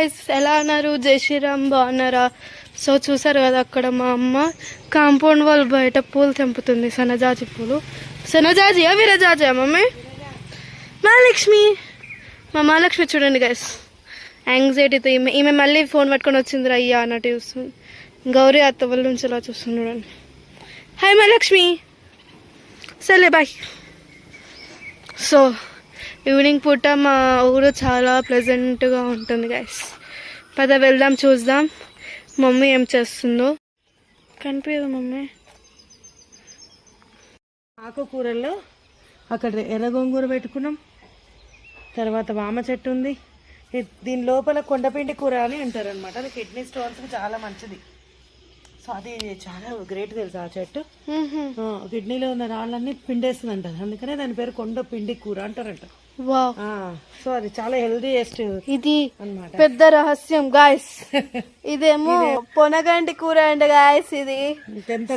Guys, ఎలా ఉన్నారు? జై శ్రీరామ్, బాగున్నారా? సో చూసారు కదా, అక్కడ మా అమ్మ కాంపౌండ్ వాల్ బయట పూలు తెంపుతుంది, సన్నజాజి పూలు. సన్నజాజియా విరజాజియా మమ్మీ? మహాలక్ష్మి, మా మహాలక్ష్మి చూడండి గైస్, యాంగ్జైటీతో ఈమె మళ్ళీ ఫోన్ పట్టుకొని వచ్చింది అయ్యా అన్నట్టు చూస్తుంది. గౌరీ అత్త వాళ్ళ నుంచి ఇలా చూస్తుంది చూడండి. హాయ్ మహాలక్ష్మి, సరే బాయ్. సో ఈవినింగ్ పూట మా ఊరు చాలా ప్లెజెంట్గా ఉంటుంది గైస్. పద వెళ్దాం, చూద్దాం మమ్మీ ఏం చేస్తుందో. కనిపించదు మమ్మీ. ఆకుకూరల్లో అక్కడ ఎర్ర గోంగూర పెట్టుకున్నాం, తర్వాత వామ చెట్టు ఉంది. దీని లోపల కొండపిండి కూర అని అంటారు అనమాట. అది కిడ్నీ స్టోన్స్కి చాలా మంచిది. సో అది చాలా గ్రేట్ తెలుసు ఆ చెట్టు. కిడ్నీలో ఉన్న రాళ్ళన్నీ పిండేస్తుంది అంటారు, అందుకనే దాని పేరు కొండ పిండి కూర అంటారంట. సో అది చాలా హెల్దీయెస్ట్ ఇది అన్నమాట, పెద్ద రహస్యం గాయస్. ఇదేమో పొనగంటి కూర అంట గాయస్. ఇది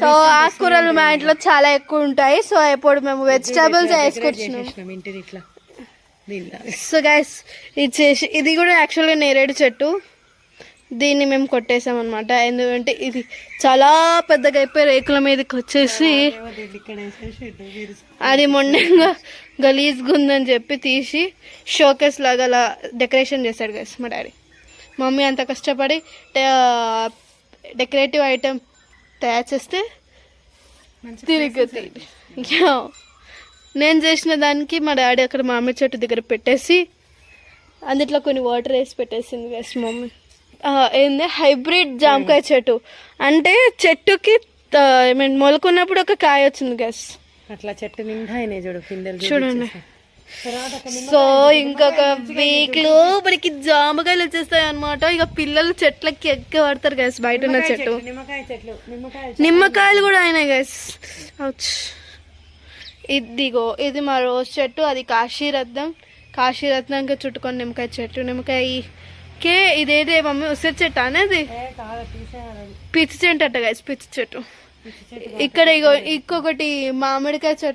సో ఆకుకూరలు మా ఇంట్లో చాలా ఎక్కువ ఉంటాయి. సో ఎప్పుడు మేము వెజిటేబుల్స్ వేసుకొచ్చినాం ఇంటిని ఇట్లా. సో గైస్, ఇది కూడా యాక్చువల్గా నేరేడు చెట్టు. దీన్ని మేము కొట్టేసాం అనమాట, ఎందుకంటే ఇది చాలా పెద్దగా అయిపోయి రేకుల మీదకి వచ్చేసి అది మొండంగా గలీజ్గా ఉందని చెప్పి తీసి షోకేస్ లాగా అలా డెకరేషన్ చేశాడు గైస్ మా డాడీ. మమ్మీ అంత కష్టపడి డెకరేటివ్ ఐటెం తయారు చేస్తే తిరిగి నేను చేసిన దానికి మా డాడీ అక్కడ మామిడి చెట్టు దగ్గర పెట్టేసి అందులో కొన్ని వాటర్ వేసి పెట్టేసింది గైస్ మమ్మీ. ఏంది హైబ్రిడ్ జామకాయ చెట్టు అంటే చెట్టుకి మొలకున్నప్పుడు ఒక కాయ వచ్చింది గైస్. అట్లా చెట్టు నిండా అయినాయి చూడు పిందెలు చూడండి. సో ఇంకొక వీక్ లో మనకి జామకాయలు వచ్చేస్తాయి అనమాట. ఇక పిల్లలు చెట్లకి ఎక్క పడతారు గైస్. బయట ఉన్న చెట్టు నిమ్మకాయలు కూడా అయినాయి గైస్. ఇదిగో ఇది మా రోజ్ చెట్టు, అది కాశీరత్నంకి చుట్టుకొని నిమ్మకాయ చెట్టు. నిమ్మకాయకే ఇదేదే మమ్మీ ఉసిరి చెట్టు అనేది పిచ్చి చెట్టు అట్ట గైస్, పిచ్చి చెట్టు. ఇక్కడ ఇంకొకటి మామిడికాయ చెట్టు